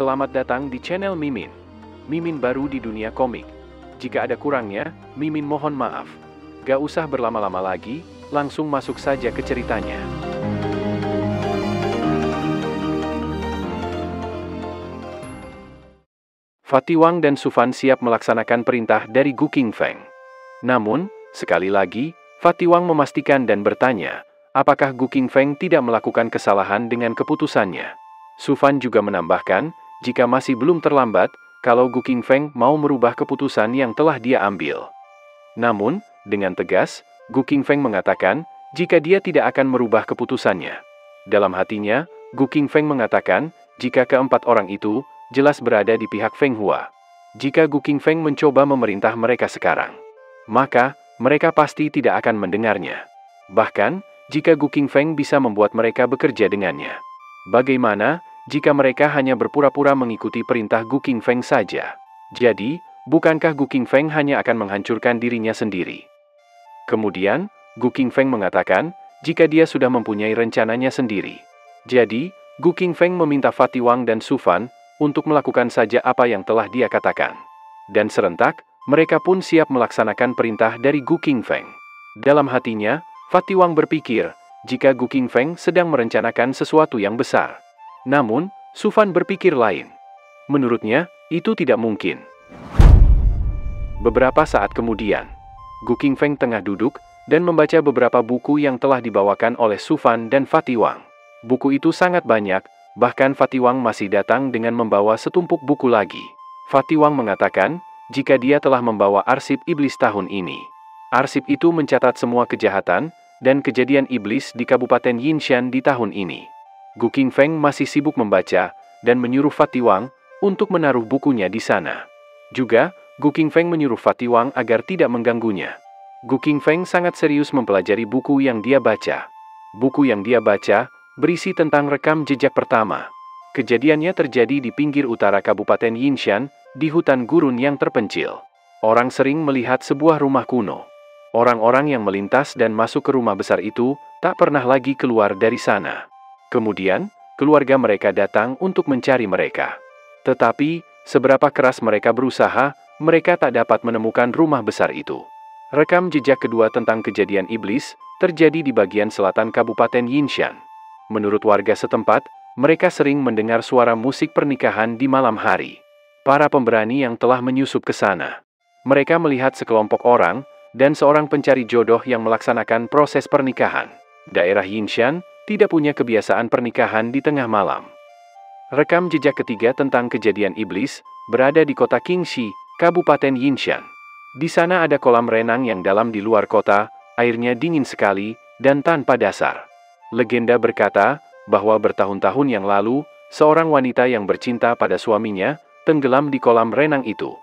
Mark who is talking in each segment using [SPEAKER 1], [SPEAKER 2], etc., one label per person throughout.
[SPEAKER 1] Selamat datang di channel Mimin. Mimin baru di dunia komik. Jika ada kurangnya, Mimin mohon maaf. Gak usah berlama-lama lagi, langsung masuk saja ke ceritanya. Fatiwang dan Sufan siap melaksanakan perintah dari Gu Qingfeng. Namun, sekali lagi, Fatiwang memastikan dan bertanya, apakah Gu Qingfeng tidak melakukan kesalahan dengan keputusannya. Sufan juga menambahkan, jika masih belum terlambat, kalau Gu Qingfeng mau merubah keputusan yang telah dia ambil. Namun, dengan tegas, Gu Qingfeng mengatakan, jika dia tidak akan merubah keputusannya. Dalam hatinya, Gu Qingfeng mengatakan, jika keempat orang itu jelas berada di pihak Feng Hua. Jika Gu Qingfeng mencoba memerintah mereka sekarang, maka mereka pasti tidak akan mendengarnya. Bahkan, jika Gu Qingfeng bisa membuat mereka bekerja dengannya. Bagaimana jika mereka hanya berpura-pura mengikuti perintah Gu Qingfeng saja? Jadi, bukankah Gu Qingfeng hanya akan menghancurkan dirinya sendiri? Kemudian, Gu Qingfeng mengatakan, jika dia sudah mempunyai rencananya sendiri. Jadi, Gu Qingfeng meminta Fatiwang dan Sufan untuk melakukan saja apa yang telah dia katakan. Dan serentak, mereka pun siap melaksanakan perintah dari Gu Qingfeng. Dalam hatinya, Fatiwang berpikir, jika Gu Qingfeng sedang merencanakan sesuatu yang besar. Namun, Sufan berpikir lain. Menurutnya, itu tidak mungkin. Beberapa saat kemudian, Gu Qingfeng tengah duduk dan membaca beberapa buku yang telah dibawakan oleh Sufan dan Fatiwang. Buku itu sangat banyak, bahkan Fatiwang masih datang dengan membawa setumpuk buku lagi. Fatiwang mengatakan, jika dia telah membawa arsip iblis tahun ini. Arsip itu mencatat semua kejahatan dan kejadian iblis di Kabupaten Yinshan di tahun ini. Gu Qingfeng masih sibuk membaca dan menyuruh Fatiwang untuk menaruh bukunya di sana. Juga, Gu Qingfeng menyuruh Fatiwang agar tidak mengganggunya. Gu Qingfeng sangat serius mempelajari buku yang dia baca. Buku yang dia baca berisi tentang rekam jejak pertama. Kejadiannya terjadi di pinggir utara Kabupaten Yinshan, di hutan gurun yang terpencil. Orang sering melihat sebuah rumah kuno. Orang-orang yang melintas dan masuk ke rumah besar itu tak pernah lagi keluar dari sana. Kemudian, keluarga mereka datang untuk mencari mereka. Tetapi, seberapa keras mereka berusaha, mereka tak dapat menemukan rumah besar itu. Rekam jejak kedua tentang kejadian iblis terjadi di bagian selatan Kabupaten Yinshan. Menurut warga setempat, mereka sering mendengar suara musik pernikahan di malam hari. Para pemberani yang telah menyusup ke sana. Mereka melihat sekelompok orang dan seorang pencari jodoh yang melaksanakan proses pernikahan. Daerah Yinshan tidak punya kebiasaan pernikahan di tengah malam. Rekam jejak ketiga tentang kejadian iblis berada di kota Qingxi, Kabupaten Yinshan. Di sana ada kolam renang yang dalam di luar kota, airnya dingin sekali dan tanpa dasar. Legenda berkata bahwa bertahun-tahun yang lalu, seorang wanita yang bercinta pada suaminya tenggelam di kolam renang itu.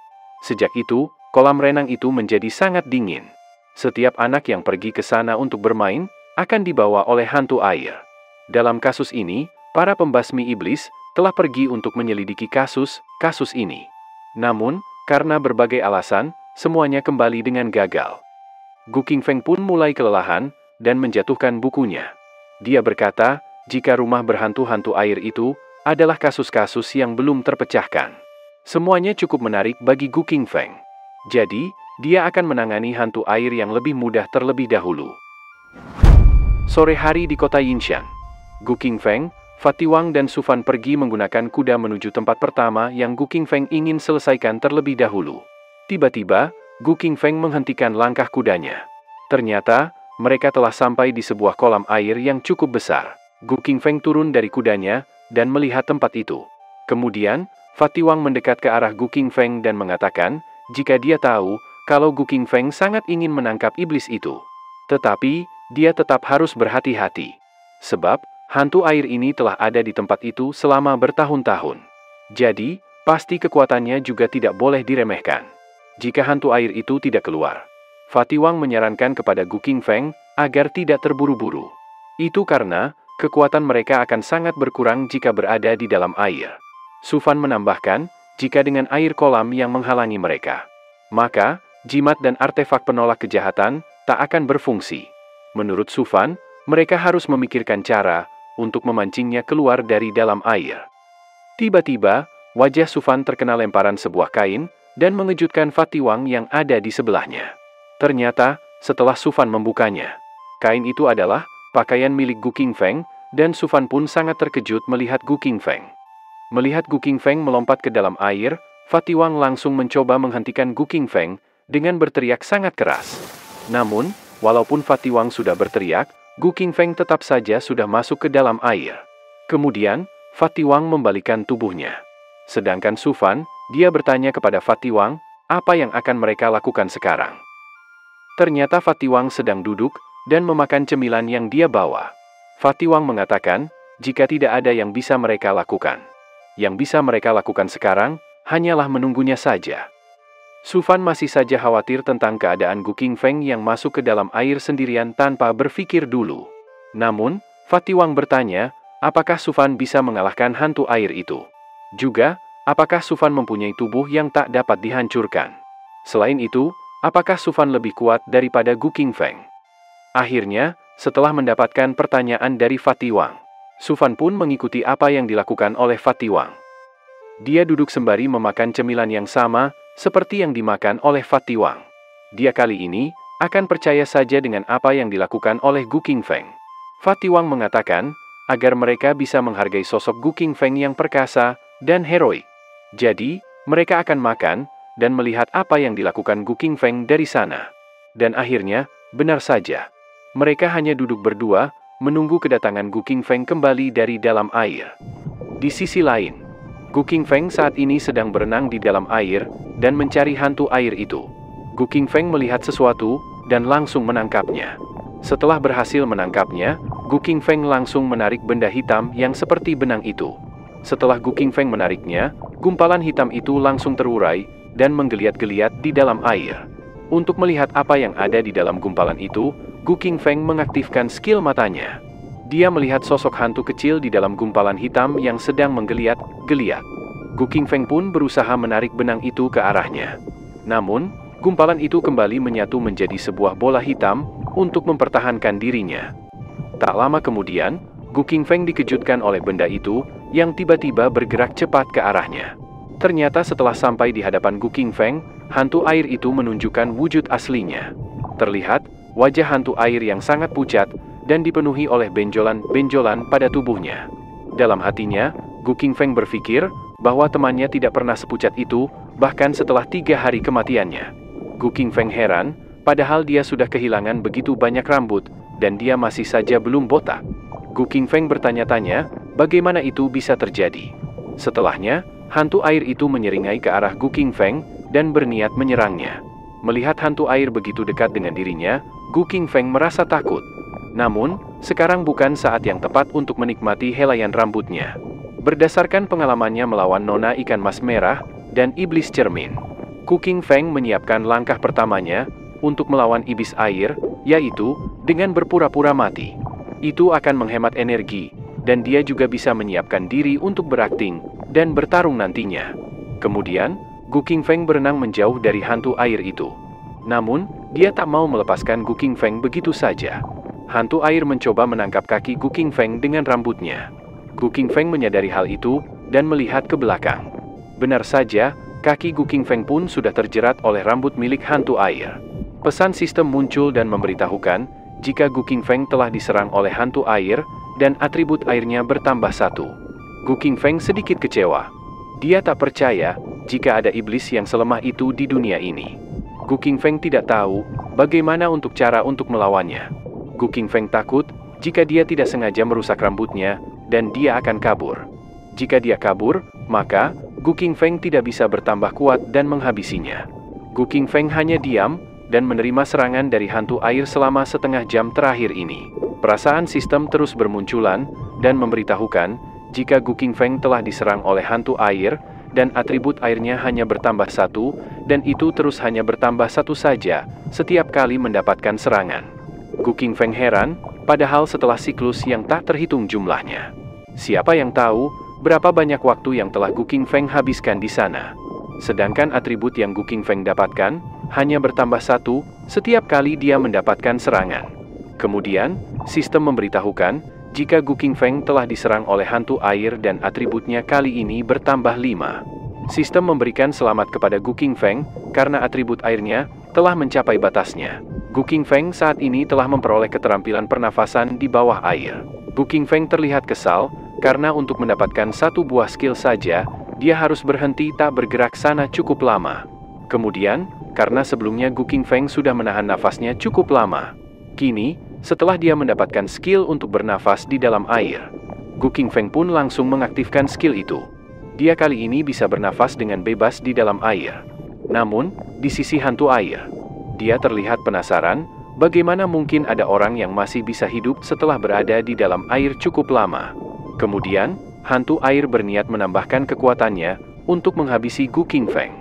[SPEAKER 1] Sejak itu, kolam renang itu menjadi sangat dingin. Setiap anak yang pergi ke sana untuk bermain akan dibawa oleh hantu air. Dalam kasus ini, para pembasmi iblis telah pergi untuk menyelidiki kasus ini. Namun, karena berbagai alasan, semuanya kembali dengan gagal. Gu Qingfeng pun mulai kelelahan dan menjatuhkan bukunya. Dia berkata, jika rumah berhantu-hantu air itu adalah kasus-kasus yang belum terpecahkan. Semuanya cukup menarik bagi Gu Qingfeng. Jadi, dia akan menangani hantu air yang lebih mudah terlebih dahulu. Sore hari di kota Yinshan, Gu Qingfeng, Fatiwang dan Sufan pergi menggunakan kuda menuju tempat pertama yang Gu Qingfeng ingin selesaikan terlebih dahulu. Tiba-tiba, Gu Qingfeng menghentikan langkah kudanya. Ternyata, mereka telah sampai di sebuah kolam air yang cukup besar. Gu Qingfeng turun dari kudanya dan melihat tempat itu. Kemudian, Fatiwang mendekat ke arah Gu Qingfeng dan mengatakan, jika dia tahu kalau Gu Qingfeng sangat ingin menangkap iblis itu. Tetapi, dia tetap harus berhati-hati. Sebab, hantu air ini telah ada di tempat itu selama bertahun-tahun. Jadi, pasti kekuatannya juga tidak boleh diremehkan. Jika hantu air itu tidak keluar, Fatiwang menyarankan kepada Gu Qingfeng agar tidak terburu-buru. Itu karena, kekuatan mereka akan sangat berkurang jika berada di dalam air. Sufan menambahkan, jika dengan air kolam yang menghalangi mereka, maka, jimat dan artefak penolak kejahatan tak akan berfungsi. Menurut Sufan, mereka harus memikirkan cara untuk memancingnya keluar dari dalam air. Tiba-tiba, wajah Sufan terkena lemparan sebuah kain, dan mengejutkan Fatiwang yang ada di sebelahnya. Ternyata, setelah Sufan membukanya, kain itu adalah pakaian milik Gu Qingfeng, dan Sufan pun sangat terkejut melihat Gu Qingfeng. Melihat Gu Qingfeng melompat ke dalam air, Fatiwang langsung mencoba menghentikan Gu Qingfeng dengan berteriak sangat keras. Namun, walaupun Fatiwang sudah berteriak, Gu Qingfeng tetap saja sudah masuk ke dalam air. Kemudian, Fatiwang membalikkan tubuhnya. Sedangkan Sufan, dia bertanya kepada Fatiwang, apa yang akan mereka lakukan sekarang. Ternyata Fatiwang sedang duduk, dan memakan cemilan yang dia bawa. Fatiwang mengatakan, jika tidak ada yang bisa mereka lakukan. Yang bisa mereka lakukan sekarang, hanyalah menunggunya saja. Sufan masih saja khawatir tentang keadaan Gu Qingfeng yang masuk ke dalam air sendirian tanpa berpikir dulu. Namun, Fatiwang bertanya, apakah Sufan bisa mengalahkan hantu air itu? Juga, apakah Sufan mempunyai tubuh yang tak dapat dihancurkan? Selain itu, apakah Sufan lebih kuat daripada Gu Qingfeng? Akhirnya, setelah mendapatkan pertanyaan dari Fatiwang, Sufan pun mengikuti apa yang dilakukan oleh Fatiwang. Dia duduk sembari memakan cemilan yang sama, seperti yang dimakan oleh Fatiwang. Dia kali ini, akan percaya saja dengan apa yang dilakukan oleh Gu Qingfeng. Fatiwang mengatakan, agar mereka bisa menghargai sosok Gu Qingfeng yang perkasa dan heroik. Jadi, mereka akan makan, dan melihat apa yang dilakukan Gu Qingfeng dari sana. Dan akhirnya, benar saja. Mereka hanya duduk berdua, menunggu kedatangan Gu Qingfeng kembali dari dalam air. Di sisi lain, Gu Qingfeng saat ini sedang berenang di dalam air, dan mencari hantu air itu. Gu Qingfeng melihat sesuatu, dan langsung menangkapnya. Setelah berhasil menangkapnya, Gu Qingfeng langsung menarik benda hitam yang seperti benang itu. Setelah Gu Qingfeng menariknya, gumpalan hitam itu langsung terurai, dan menggeliat-geliat di dalam air. Untuk melihat apa yang ada di dalam gumpalan itu, Gu Qingfeng mengaktifkan skill matanya. Dia melihat sosok hantu kecil di dalam gumpalan hitam yang sedang menggeliat-geliat. Gu Qingfeng pun berusaha menarik benang itu ke arahnya. Namun, gumpalan itu kembali menyatu menjadi sebuah bola hitam untuk mempertahankan dirinya. Tak lama kemudian, Gu Qingfeng dikejutkan oleh benda itu yang tiba-tiba bergerak cepat ke arahnya. Ternyata setelah sampai di hadapan Gu Qingfeng, hantu air itu menunjukkan wujud aslinya. Terlihat, wajah hantu air yang sangat pucat, dan dipenuhi oleh benjolan-benjolan pada tubuhnya. Dalam hatinya, Gu Qingfeng berpikir bahwa temannya tidak pernah sepucat itu, bahkan setelah 3 hari kematiannya. Gu Qingfeng heran, padahal dia sudah kehilangan begitu banyak rambut, dan dia masih saja belum botak. Gu Qingfeng bertanya-tanya, bagaimana itu bisa terjadi. Setelahnya, hantu air itu menyeringai ke arah Gu Qingfeng, dan berniat menyerangnya. Melihat hantu air begitu dekat dengan dirinya, Gu Qingfeng merasa takut. Namun, sekarang bukan saat yang tepat untuk menikmati helaian rambutnya. Berdasarkan pengalamannya melawan Nona Ikan Mas Merah, dan Iblis Cermin, Gu Qingfeng menyiapkan langkah pertamanya untuk melawan iblis air, yaitu dengan berpura-pura mati. Itu akan menghemat energi, dan dia juga bisa menyiapkan diri untuk berakting dan bertarung nantinya. Kemudian, Gu Qingfeng berenang menjauh dari hantu air itu. Namun, dia tak mau melepaskan Gu Qingfeng begitu saja. Hantu air mencoba menangkap kaki Gu Qingfeng dengan rambutnya. Gu Qingfeng menyadari hal itu, dan melihat ke belakang. Benar saja, kaki Gu Qingfeng pun sudah terjerat oleh rambut milik hantu air. Pesan sistem muncul dan memberitahukan, jika Gu Qingfeng telah diserang oleh hantu air, dan atribut airnya bertambah 1. Gu Qingfeng sedikit kecewa. Dia tak percaya, jika ada iblis yang selemah itu di dunia ini. Gu Qingfeng tidak tahu, bagaimana cara untuk melawannya. Gu Qingfeng takut, jika dia tidak sengaja merusak rambutnya, dan dia akan kabur. Jika dia kabur, maka, Gu Qingfeng tidak bisa bertambah kuat dan menghabisinya. Gu Qingfeng hanya diam, dan menerima serangan dari hantu air selama setengah jam terakhir ini. Perasaan sistem terus bermunculan, dan memberitahukan, jika Gu Qingfeng telah diserang oleh hantu air, dan atribut airnya hanya bertambah 1, dan itu terus hanya bertambah 1 saja, setiap kali mendapatkan serangan. Gu Qingfeng heran, padahal setelah siklus yang tak terhitung jumlahnya. Siapa yang tahu, berapa banyak waktu yang telah Gu Qingfeng habiskan di sana. Sedangkan atribut yang Gu Qingfeng dapatkan, hanya bertambah 1, setiap kali dia mendapatkan serangan. Kemudian, sistem memberitahukan, jika Gu Qingfeng telah diserang oleh hantu air dan atributnya kali ini bertambah 5. Sistem memberikan selamat kepada Gu Qingfeng karena atribut airnya telah mencapai batasnya. Gu Qingfeng saat ini telah memperoleh keterampilan pernafasan di bawah air. Gu Qingfeng terlihat kesal karena untuk mendapatkan satu buah skill saja, dia harus berhenti tak bergerak sana cukup lama. Kemudian, karena sebelumnya Gu Qingfeng sudah menahan nafasnya cukup lama. Kini, setelah dia mendapatkan skill untuk bernafas di dalam air, Gu Qingfeng pun langsung mengaktifkan skill itu. Dia kali ini bisa bernafas dengan bebas di dalam air. Namun, di sisi hantu air, dia terlihat penasaran, bagaimana mungkin ada orang yang masih bisa hidup setelah berada di dalam air cukup lama. Kemudian, hantu air berniat menambahkan kekuatannya untuk menghabisi Gu Qingfeng.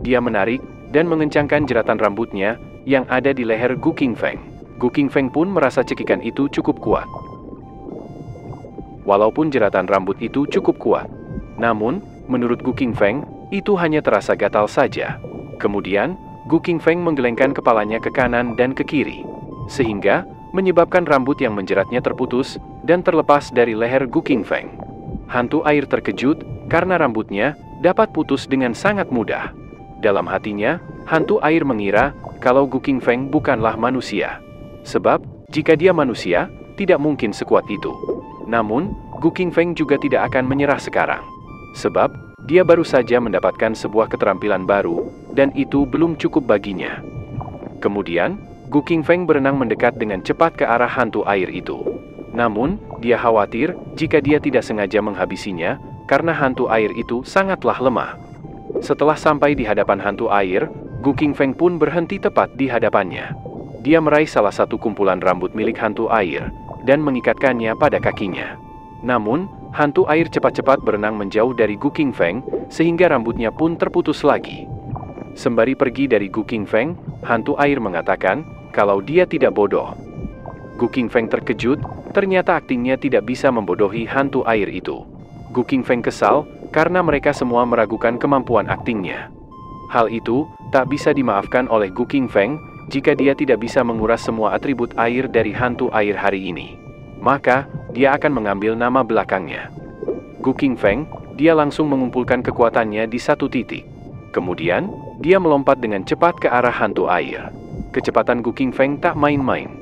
[SPEAKER 1] Dia menarik dan mengencangkan jeratan rambutnya yang ada di leher Gu Qingfeng. Gu Qingfeng pun merasa cekikan itu cukup kuat. Walaupun jeratan rambut itu cukup kuat, namun, menurut Gu Qingfeng, itu hanya terasa gatal saja. Kemudian, Gu Qingfeng menggelengkan kepalanya ke kanan dan ke kiri, sehingga menyebabkan rambut yang menjeratnya terputus dan terlepas dari leher Gu Qingfeng. Hantu air terkejut karena rambutnya dapat putus dengan sangat mudah. Dalam hatinya, hantu air mengira kalau Gu Qingfeng bukanlah manusia. Sebab, jika dia manusia, tidak mungkin sekuat itu. Namun, Gu Qingfeng juga tidak akan menyerah sekarang. Sebab, dia baru saja mendapatkan sebuah keterampilan baru, dan itu belum cukup baginya. Kemudian, Gu Qingfeng berenang mendekat dengan cepat ke arah hantu air itu. Namun, dia khawatir jika dia tidak sengaja menghabisinya, karena hantu air itu sangatlah lemah. Setelah sampai di hadapan hantu air, Gu Qingfeng pun berhenti tepat di hadapannya. Dia meraih salah satu kumpulan rambut milik hantu air, dan mengikatkannya pada kakinya. Namun, hantu air cepat-cepat berenang menjauh dari Gu Qingfeng, sehingga rambutnya pun terputus lagi. Sembari pergi dari Gu Qingfeng, hantu air mengatakan kalau dia tidak bodoh. Gu Qingfeng terkejut, ternyata aktingnya tidak bisa membodohi hantu air itu. Gu Qingfeng kesal karena mereka semua meragukan kemampuan aktingnya. Hal itu tak bisa dimaafkan oleh Gu Qingfeng jika dia tidak bisa menguras semua atribut air dari hantu air hari ini. Maka, dia akan mengambil nama belakangnya. Gu Qingfeng, dia langsung mengumpulkan kekuatannya di satu titik. Kemudian, dia melompat dengan cepat ke arah hantu air. Kecepatan Gu Qingfeng tak main-main.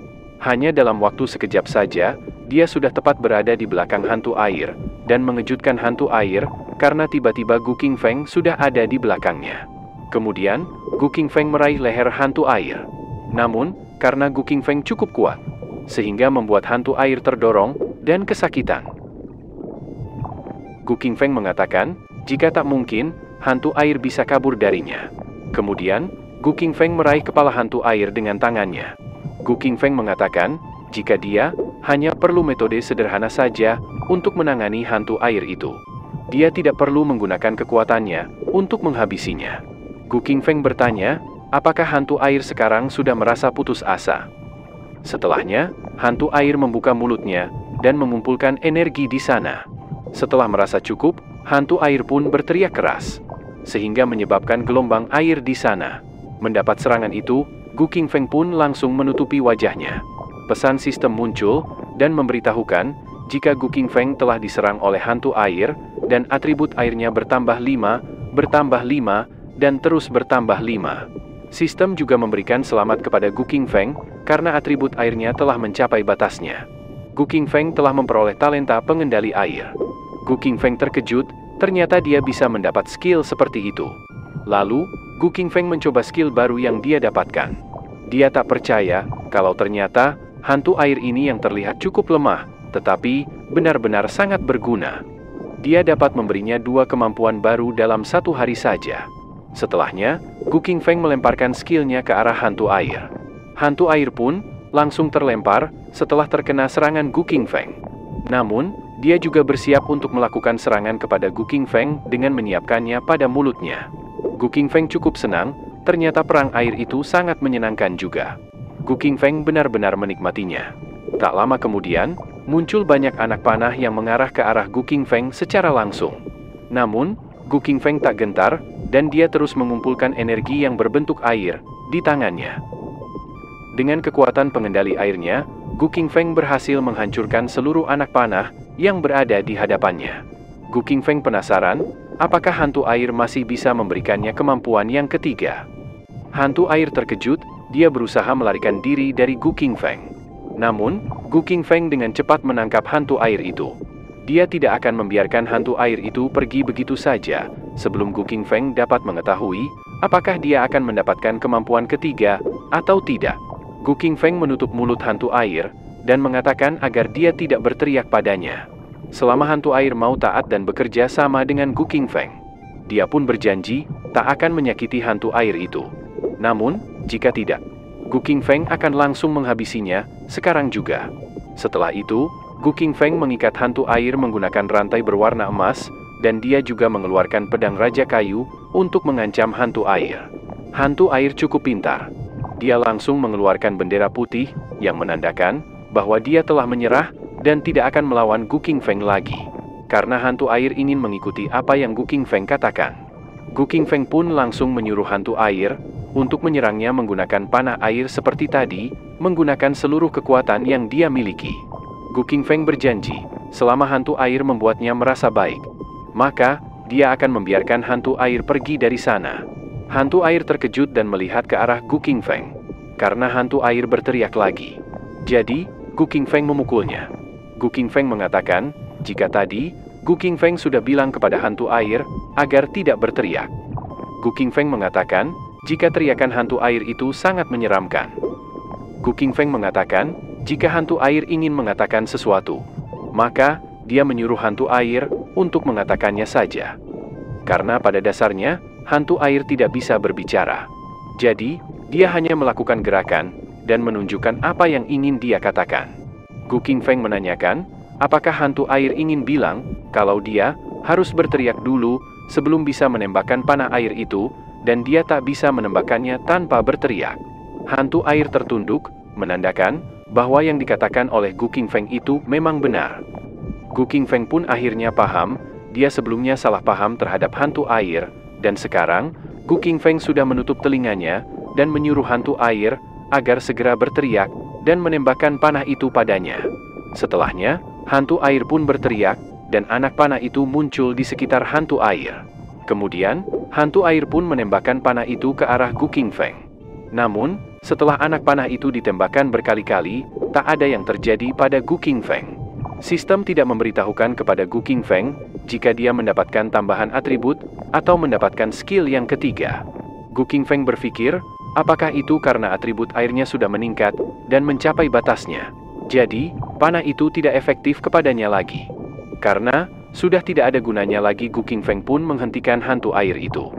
[SPEAKER 1] Hanya dalam waktu sekejap saja, dia sudah tepat berada di belakang hantu air, dan mengejutkan hantu air, karena tiba-tiba Gu Qingfeng sudah ada di belakangnya. Kemudian, Gu Qingfeng meraih leher hantu air. Namun, karena Gu Qingfeng cukup kuat, sehingga membuat hantu air terdorong dan kesakitan. Gu Qingfeng mengatakan, jika tak mungkin, hantu air bisa kabur darinya. Kemudian, Gu Qingfeng meraih kepala hantu air dengan tangannya. Gu Qingfeng mengatakan, jika dia hanya perlu metode sederhana saja untuk menangani hantu air itu. Dia tidak perlu menggunakan kekuatannya untuk menghabisinya. Gu Qingfeng bertanya, apakah hantu air sekarang sudah merasa putus asa? Setelahnya, hantu air membuka mulutnya dan mengumpulkan energi di sana. Setelah merasa cukup, hantu air pun berteriak keras, sehingga menyebabkan gelombang air di sana. Mendapat serangan itu, Gu Qingfeng pun langsung menutupi wajahnya. Pesan sistem muncul dan memberitahukan jika Gu Qingfeng telah diserang oleh hantu air dan atribut airnya bertambah 5, dan terus bertambah 5. Sistem juga memberikan selamat kepada Gu Qingfeng karena atribut airnya telah mencapai batasnya. Gu Qingfeng telah memperoleh talenta pengendali air. Gu Qingfeng terkejut, ternyata dia bisa mendapat skill seperti itu. Lalu, Gu Qingfeng mencoba skill baru yang dia dapatkan. Dia tak percaya kalau ternyata hantu air ini yang terlihat cukup lemah, tetapi benar-benar sangat berguna. Dia dapat memberinya 2 kemampuan baru dalam 1 hari saja. Setelahnya, Gu Qingfeng melemparkan skillnya ke arah hantu air. Hantu air pun langsung terlempar setelah terkena serangan Gu Qingfeng. Namun, dia juga bersiap untuk melakukan serangan kepada Gu Qingfeng dengan menyiapkannya pada mulutnya. Gu Qingfeng cukup senang, ternyata perang air itu sangat menyenangkan juga. Gu Qingfeng benar-benar menikmatinya. Tak lama kemudian, muncul banyak anak panah yang mengarah ke arah Gu Qingfeng secara langsung. Namun, Gu Qingfeng tak gentar, dan dia terus mengumpulkan energi yang berbentuk air di tangannya. Dengan kekuatan pengendali airnya, Gu Qingfeng berhasil menghancurkan seluruh anak panah yang berada di hadapannya. Gu Qingfeng penasaran, apakah hantu air masih bisa memberikannya kemampuan yang ketiga. Hantu air terkejut, dia berusaha melarikan diri dari Gu Qingfeng. Namun, Gu Qingfeng dengan cepat menangkap hantu air itu. Dia tidak akan membiarkan hantu air itu pergi begitu saja, sebelum Gu Qingfeng dapat mengetahui apakah dia akan mendapatkan kemampuan ketiga atau tidak. Gu Qingfeng menutup mulut hantu air dan mengatakan agar dia tidak berteriak padanya. Selama hantu air mau taat dan bekerja sama dengan Gu Qingfeng, dia pun berjanji tak akan menyakiti hantu air itu. Namun, jika tidak, Gu Qingfeng akan langsung menghabisinya sekarang juga. Setelah itu, Gu Qingfeng mengikat hantu air menggunakan rantai berwarna emas, dan dia juga mengeluarkan pedang Raja Kayu untuk mengancam hantu air. Hantu air cukup pintar. Dia langsung mengeluarkan bendera putih yang menandakan bahwa dia telah menyerah dan tidak akan melawan Gu Qingfeng lagi. Karena hantu air ingin mengikuti apa yang Gu Qingfeng katakan. Gu Qingfeng pun langsung menyuruh hantu air untuk menyerangnya menggunakan panah air seperti tadi, menggunakan seluruh kekuatan yang dia miliki. Gu Qingfeng berjanji, selama hantu air membuatnya merasa baik, maka dia akan membiarkan hantu air pergi dari sana. Hantu air terkejut dan melihat ke arah Gu Qingfeng, karena hantu air berteriak lagi. Jadi, Gu Qingfeng memukulnya. Gu Qingfeng mengatakan, jika tadi, Gu Qingfeng sudah bilang kepada hantu air agar tidak berteriak. Gu Qingfeng mengatakan, jika teriakan hantu air itu sangat menyeramkan. Gu Qingfeng mengatakan, jika hantu air ingin mengatakan sesuatu, maka dia menyuruh hantu air untuk mengatakannya saja. Karena pada dasarnya, hantu air tidak bisa berbicara. Jadi, dia hanya melakukan gerakan dan menunjukkan apa yang ingin dia katakan. Gu Qingfeng menanyakan, apakah hantu air ingin bilang kalau dia harus berteriak dulu sebelum bisa menembakkan panah air itu, dan dia tak bisa menembakkannya tanpa berteriak. Hantu air tertunduk, menandakan bahwa yang dikatakan oleh Gu Qingfeng itu memang benar. Gu Qingfeng pun akhirnya paham, dia sebelumnya salah paham terhadap hantu air, dan sekarang, Gu Qingfeng sudah menutup telinganya dan menyuruh hantu air agar segera berteriak dan menembakkan panah itu padanya. Setelahnya, hantu air pun berteriak, dan anak panah itu muncul di sekitar hantu air. Kemudian, hantu air pun menembakkan panah itu ke arah Gu Qingfeng. Namun, setelah anak panah itu ditembakkan berkali-kali, tak ada yang terjadi pada Gu Qingfeng. Sistem tidak memberitahukan kepada Gu Qingfeng jika dia mendapatkan tambahan atribut atau mendapatkan skill yang ketiga. Gu Qingfeng berpikir, apakah itu karena atribut airnya sudah meningkat dan mencapai batasnya. Jadi, panah itu tidak efektif kepadanya lagi. Karena sudah tidak ada gunanya lagi, Gu Qingfeng pun menghentikan hantu air itu.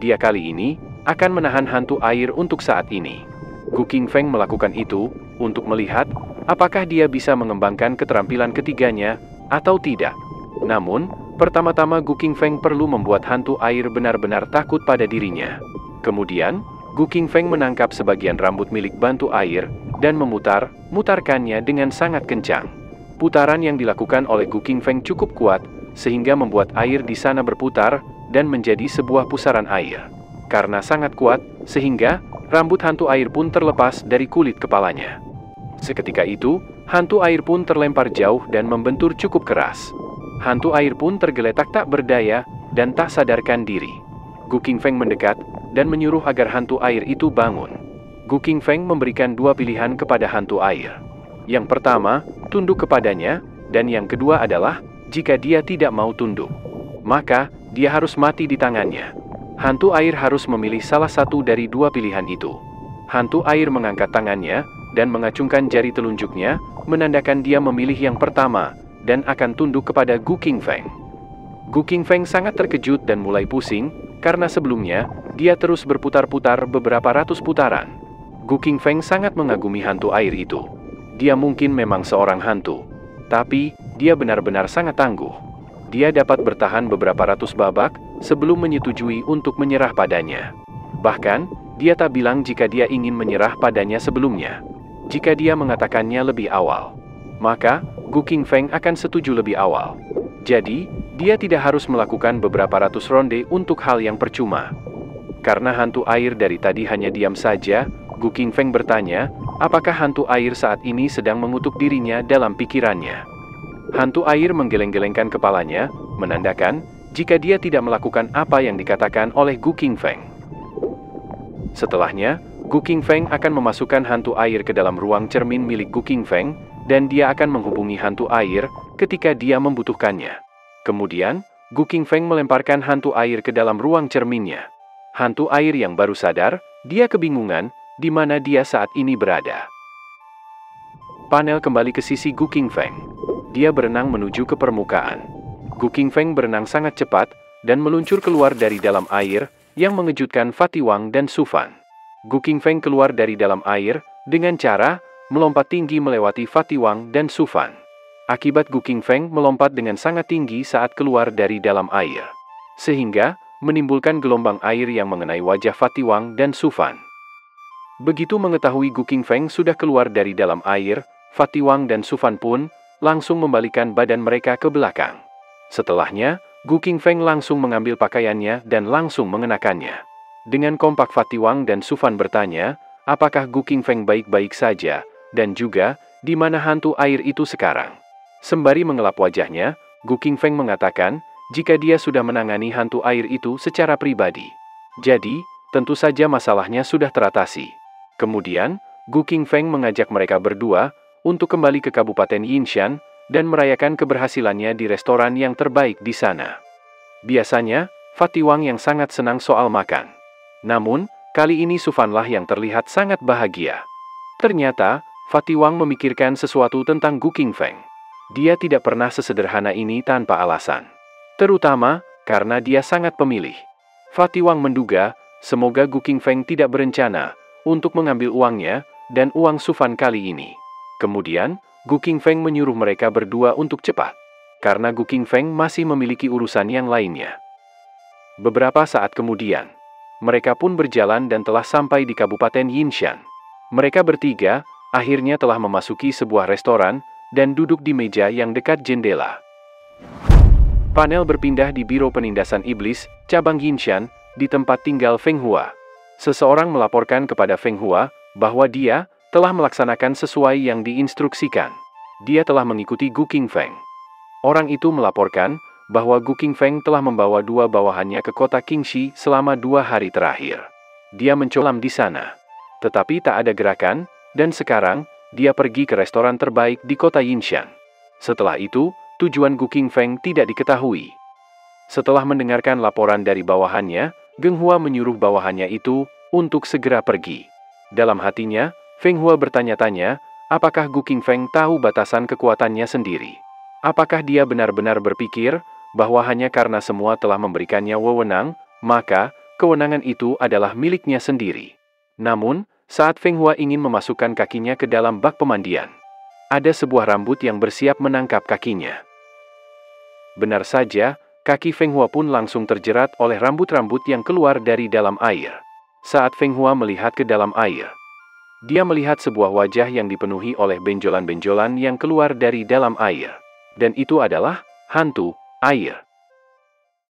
[SPEAKER 1] Dia kali ini akan menahan hantu air untuk saat ini. Gu Qingfeng melakukan itu untuk melihat apakah dia bisa mengembangkan keterampilan ketiganya atau tidak. Namun, pertama-tama Gu Qingfeng perlu membuat hantu air benar-benar takut pada dirinya. Kemudian, Gu Qingfeng menangkap sebagian rambut milik bantu air dan mutarkannya dengan sangat kencang. Putaran yang dilakukan oleh Gu Qingfeng cukup kuat, sehingga membuat air di sana berputar dan menjadi sebuah pusaran air. Karena sangat kuat, sehingga rambut hantu air pun terlepas dari kulit kepalanya. Seketika itu, hantu air pun terlempar jauh dan membentur cukup keras. Hantu air pun tergeletak tak berdaya dan tak sadarkan diri. Gu Qingfeng mendekat dan menyuruh agar hantu air itu bangun. Gu Qingfeng memberikan dua pilihan kepada hantu air. Yang pertama, tunduk kepadanya, dan yang kedua adalah, jika dia tidak mau tunduk, maka dia harus mati di tangannya. Hantu air harus memilih salah satu dari dua pilihan itu. Hantu air mengangkat tangannya dan mengacungkan jari telunjuknya, menandakan dia memilih yang pertama, dan akan tunduk kepada Gu Qingfeng. Gu Qingfeng sangat terkejut dan mulai pusing, karena sebelumnya, dia terus berputar-putar beberapa ratus putaran. Gu Qingfeng sangat mengagumi hantu air itu. Dia mungkin memang seorang hantu, tapi dia benar-benar sangat tangguh. Dia dapat bertahan beberapa ratus babak sebelum menyetujui untuk menyerah padanya. Bahkan, dia tak bilang jika dia ingin menyerah padanya sebelumnya. Jika dia mengatakannya lebih awal, maka Gu Qingfeng akan setuju lebih awal. Jadi, dia tidak harus melakukan beberapa ratus ronde untuk hal yang percuma. Karena hantu air dari tadi hanya diam saja, Gu Qingfeng bertanya, Apakah hantu air saat ini sedang mengutuk dirinya dalam pikirannya? Hantu air menggeleng-gelengkan kepalanya, menandakan jika dia tidak melakukan apa yang dikatakan oleh Gu Qingfeng. Setelahnya, Gu Qingfeng akan memasukkan hantu air ke dalam ruang cermin milik Gu Qingfeng, dan dia akan menghubungi hantu air ketika dia membutuhkannya. Kemudian, Gu Qingfeng melemparkan hantu air ke dalam ruang cerminnya. Hantu air yang baru sadar, dia kebingungan di mana dia saat ini berada. Panel kembali ke sisi Gu Qingfeng. Dia berenang menuju ke permukaan. Gu Qingfeng berenang sangat cepat dan meluncur keluar dari dalam air yang mengejutkan Fatiwang dan Sufan. Gu Qingfeng keluar dari dalam air dengan cara melompat tinggi melewati Fatiwang dan Sufan. Akibat Gu Qingfeng melompat dengan sangat tinggi saat keluar dari dalam air, sehingga menimbulkan gelombang air yang mengenai wajah Fatiwang dan Sufan. Begitu mengetahui Gu Qingfeng sudah keluar dari dalam air, Fatiwang dan Sufan pun langsung membalikan badan mereka ke belakang. Setelahnya, Gu Qingfeng langsung mengambil pakaiannya dan langsung mengenakannya. Dengan kompak Fatiwang dan Sufan bertanya, apakah Gu Qingfeng baik-baik saja, dan juga, di mana hantu air itu sekarang? Sembari mengelap wajahnya, Gu Qingfeng mengatakan, jika dia sudah menangani hantu air itu secara pribadi. Jadi, tentu saja masalahnya sudah teratasi. Kemudian, Gu Qingfeng mengajak mereka berdua untuk kembali ke Kabupaten Yinshan dan merayakan keberhasilannya di restoran yang terbaik di sana. Biasanya, Fatiwang yang sangat senang soal makan. Namun, kali ini Sufanlah yang terlihat sangat bahagia. Ternyata, Fatiwang memikirkan sesuatu tentang Gu Qingfeng. Dia tidak pernah sesederhana ini tanpa alasan. Terutama, karena dia sangat pemilih. Fatiwang menduga, semoga Gu Qingfeng tidak berencana untuk mengambil uangnya dan uang Sufan kali ini. Kemudian, Gu Qingfeng menyuruh mereka berdua untuk cepat, karena Gu Qingfeng masih memiliki urusan yang lainnya. Beberapa saat kemudian, mereka pun berjalan dan telah sampai di Kabupaten Yinshan. Mereka bertiga akhirnya telah memasuki sebuah restoran dan duduk di meja yang dekat jendela. Panel berpindah di Biro Penindasan Iblis, cabang Yinshan, di tempat tinggal Feng Hua. Seseorang melaporkan kepada Feng Hua bahwa dia telah melaksanakan sesuai yang diinstruksikan. Dia telah mengikuti Gu Qingfeng. Orang itu melaporkan bahwa Gu Qingfeng telah membawa dua bawahannya ke kota Qingxi selama 2 hari terakhir. Dia mencolam di sana, tetapi tak ada gerakan, dan sekarang dia pergi ke restoran terbaik di kota Yinshan. Setelah itu, tujuan Gu Qingfeng tidak diketahui. Setelah mendengarkan laporan dari bawahannya, Geng Hua menyuruh bawahannya itu untuk segera pergi. Dalam hatinya, Feng Hua bertanya-tanya, apakah Gu Qingfeng tahu batasan kekuatannya sendiri? Apakah dia benar-benar berpikir bahwa hanya karena semua telah memberikannya wewenang, maka kewenangan itu adalah miliknya sendiri? Namun, saat Feng Hua ingin memasukkan kakinya ke dalam bak pemandian, ada sebuah rambut yang bersiap menangkap kakinya. Benar saja, kaki Feng Hua pun langsung terjerat oleh rambut-rambut yang keluar dari dalam air. Saat Feng Hua melihat ke dalam air, dia melihat sebuah wajah yang dipenuhi oleh benjolan-benjolan yang keluar dari dalam air. Dan itu adalah hantu air.